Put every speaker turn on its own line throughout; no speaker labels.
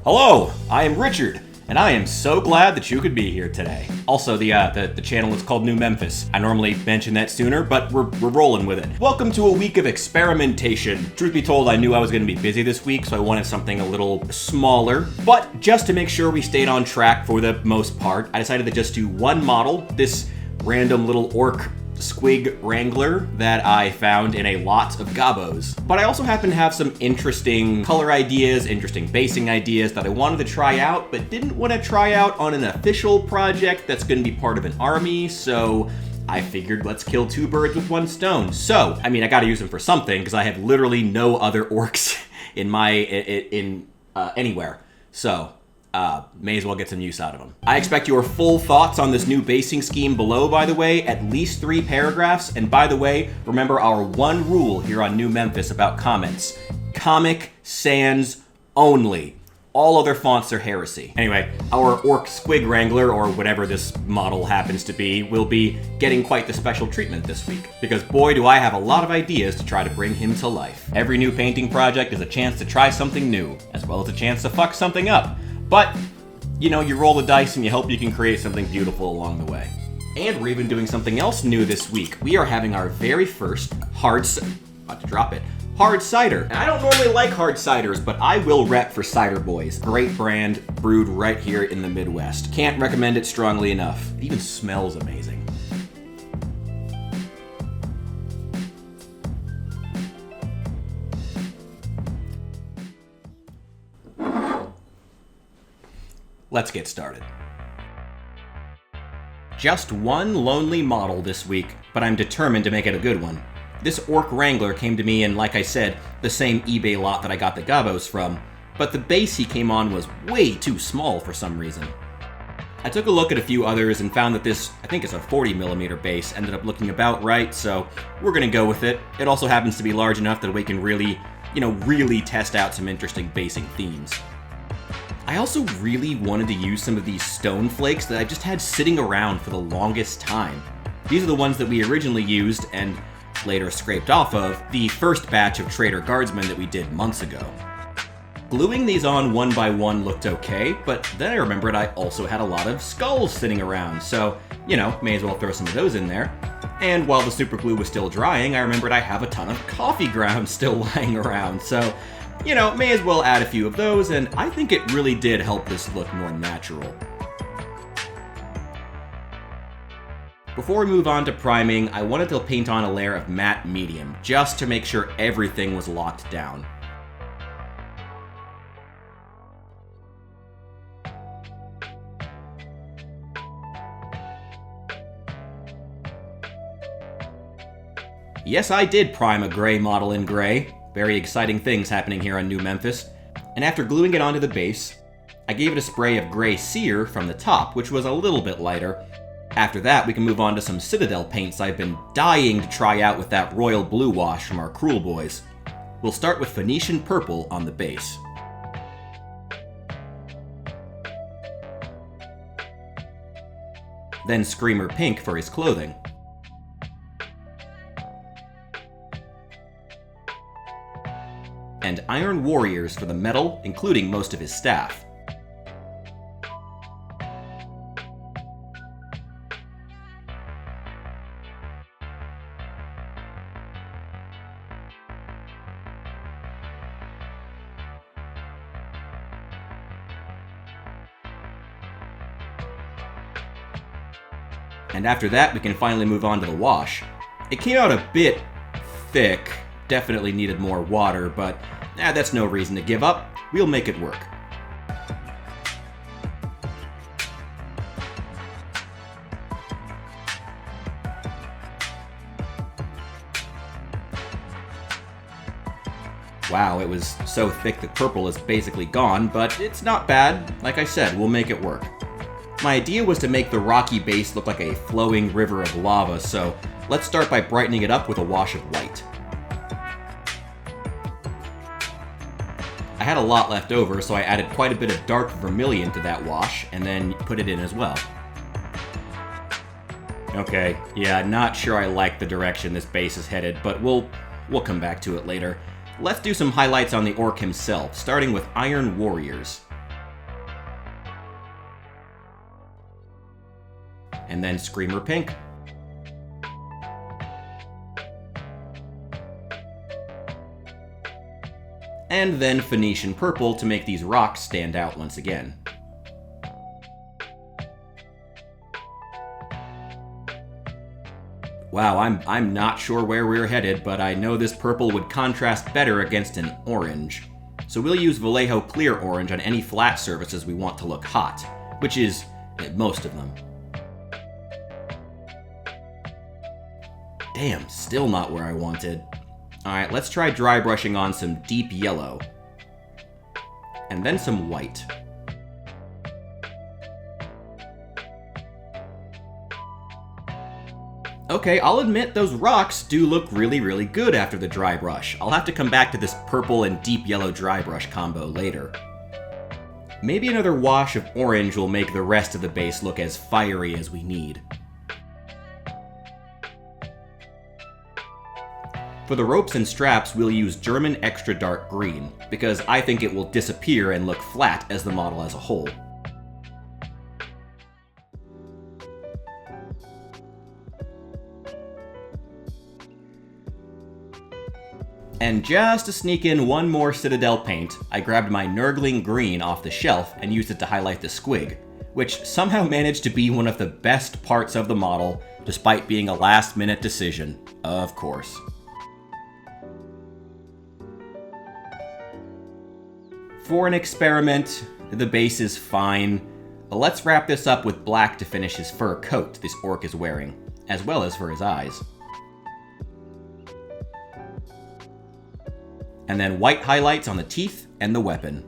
Hello, I am Richard, and I am so glad that you could be here today. Also, the channel is called New Memphis. I normally mention that sooner, but we're rolling with it. Welcome to a week of experimentation. Truth be told, I knew I was going to be busy this week, so I wanted something a little smaller. But just to make sure we stayed on track for the most part, I decided to just do one model, this random little orc squig wrangler that I found in a lot of gobos. But I also happen to have some interesting color ideas, interesting basing ideas that I wanted to try out, but didn't want to try out on an official project that's going to be part of an army, so I figured let's kill two birds with one stone. So, I mean, I gotta use them for something, because I have literally no other orcs in anywhere. So, may as well get some use out of them. I expect your full thoughts on this new basing scheme below, by the way, at least 3 paragraphs. And by the way, remember our one rule here on New Memphis about comments. Comic Sans only. All other fonts are heresy. Anyway, our orc squig wrangler, or whatever this model happens to be, will be getting quite the special treatment this week. Because boy, do I have a lot of ideas to try to bring him to life. Every new painting project is a chance to try something new, as well as a chance to fuck something up. But, you know, you roll the dice and you hope you can create something beautiful along the way. And we're even doing something else new this week. We are having our very first hard cider. And I don't normally like hard ciders, but I will rep for Cider Boys. Great brand, brewed right here in the Midwest. Can't recommend it strongly enough. It even smells amazing. Let's get started. Just one lonely model this week, but I'm determined to make it a good one. This orc wrangler came to me in, like I said, the same eBay lot that I got the gobos from, but the base he came on was way too small for some reason. I took a look at a few others and found that this, I think it's a 40mm base, ended up looking about right, so we're gonna go with it. It also happens to be large enough that we can really test out some interesting basing themes. I also really wanted to use some of these stone flakes that I just had sitting around for the longest time. These are the ones that we originally used and later scraped off of the first batch of Trader Guardsmen that we did months ago. Gluing these on one by one looked okay, but then I remembered I also had a lot of skulls sitting around, so, may as well throw some of those in there. And while the super glue was still drying, I remembered I have a ton of coffee grounds still lying around, so may as well add a few of those, and I think it really did help this look more natural. Before we move on to priming, I wanted to paint on a layer of matte medium, just to make sure everything was locked down. Yes, I did prime a gray model in gray. Very exciting things happening here on New Memphis. And after gluing it onto the base, I gave it a spray of gray cere from the top, which was a little bit lighter. After that, we can move on to some Citadel paints I've been dying to try out with that royal blue wash from our Cruel Boys. We'll start with Phoenician purple on the base. Then Screamer pink for his clothing. And Iron Warriors for the metal, including most of his staff. And after that, we can finally move on to the wash. It came out a bit thick, definitely needed more water, but that's no reason to give up. We'll make it work. Wow, it was so thick that purple is basically gone, but it's not bad. Like I said, we'll make it work. My idea was to make the rocky base look like a flowing river of lava, so let's start by brightening it up with a wash of white. I had a lot left over, so I added quite a bit of dark vermilion to that wash, and then put it in as well. Okay, yeah, not sure I like the direction this base is headed, but we'll come back to it later. Let's do some highlights on the orc himself, starting with Iron Warriors. and then Screamer Pink. And then Phoenician Purple to make these rocks stand out once again. Wow, I'm not sure where we're headed, but I know this purple would contrast better against an orange. So we'll use Vallejo Clear Orange on any flat surfaces we want to look hot, which is most of them. Damn, still not where I wanted. Alright, let's try dry brushing on some deep yellow. And then some white. Okay, I'll admit those rocks do look really, really good after the dry brush. I'll have to come back to this purple and deep yellow dry brush combo later. Maybe another wash of orange will make the rest of the base look as fiery as we need. For the ropes and straps, we'll use German Extra Dark Green, because I think it will disappear and look flat as the model as a whole. And just to sneak in one more Citadel paint, I grabbed my Nurgling Green off the shelf and used it to highlight the squig, which somehow managed to be one of the best parts of the model, despite being a last-minute decision, of course. For an experiment, the base is fine. Let's wrap this up with black to finish his fur coat this orc is wearing, as well as for his eyes. And then white highlights on the teeth and the weapon.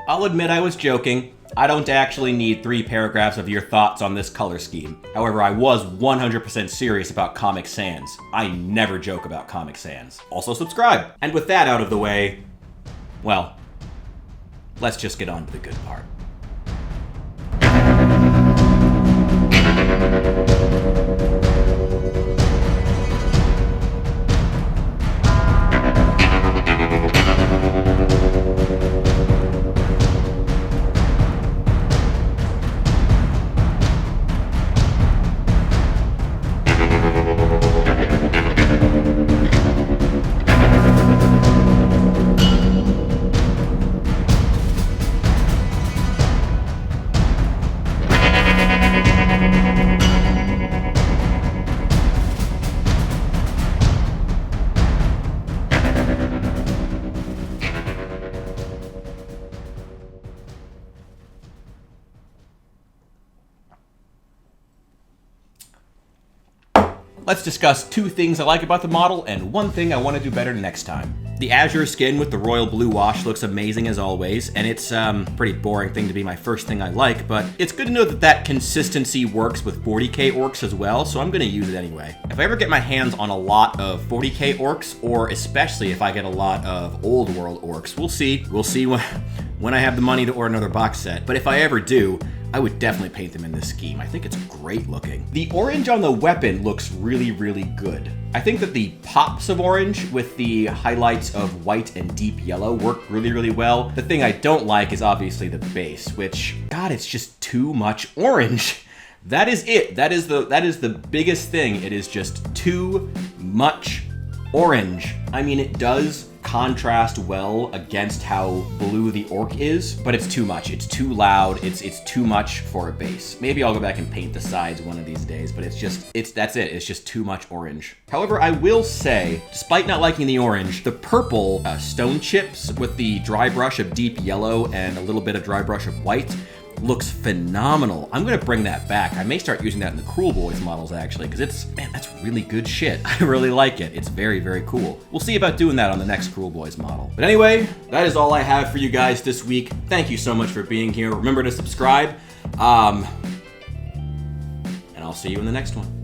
I'll admit I was joking. I don't actually need 3 paragraphs of your thoughts on this color scheme. However, I was 100% serious about Comic Sans. I never joke about Comic Sans. Also subscribe. And with that out of the way, well, let's just get on to the good part. Let's discuss 2 things I like about the model and 1 thing I want to do better next time. The azure skin with the royal blue wash looks amazing as always, and it's a pretty boring thing to be my first thing I like, but it's good to know that that consistency works with 40k orcs as well, so I'm going to use it anyway. If I ever get my hands on a lot of 40k orcs, or especially if I get a lot of old world orcs, we'll see. We'll see when I have the money to order another box set, but if I ever do, I would definitely paint them in this scheme. I think it's great looking. The orange on the weapon looks really, really good. I think that the pops of orange with the highlights of white and deep yellow work really, really well. The thing I don't like is obviously the base, which, God, it's just too much orange. That is it. That is the biggest thing. It is just too much orange. I mean, it does contrast well against how blue the orc is, but it's too much. It's too loud. It's too much for a base. Maybe I'll go back and paint the sides one of these days, but that's it. It's just too much orange. However, I will say, despite not liking the orange, the purple stone chips with the dry brush of deep yellow and a little bit of dry brush of white looks phenomenal. I'm gonna bring that back. I may start using that in the Cruel Boys models actually, because that's really good shit. I really like it. It's very, very cool. We'll see about doing that on the next Cruel Boys model. But anyway, that is all I have for you guys this week. Thank you so much for being here. Remember to subscribe, and I'll see you in the next one.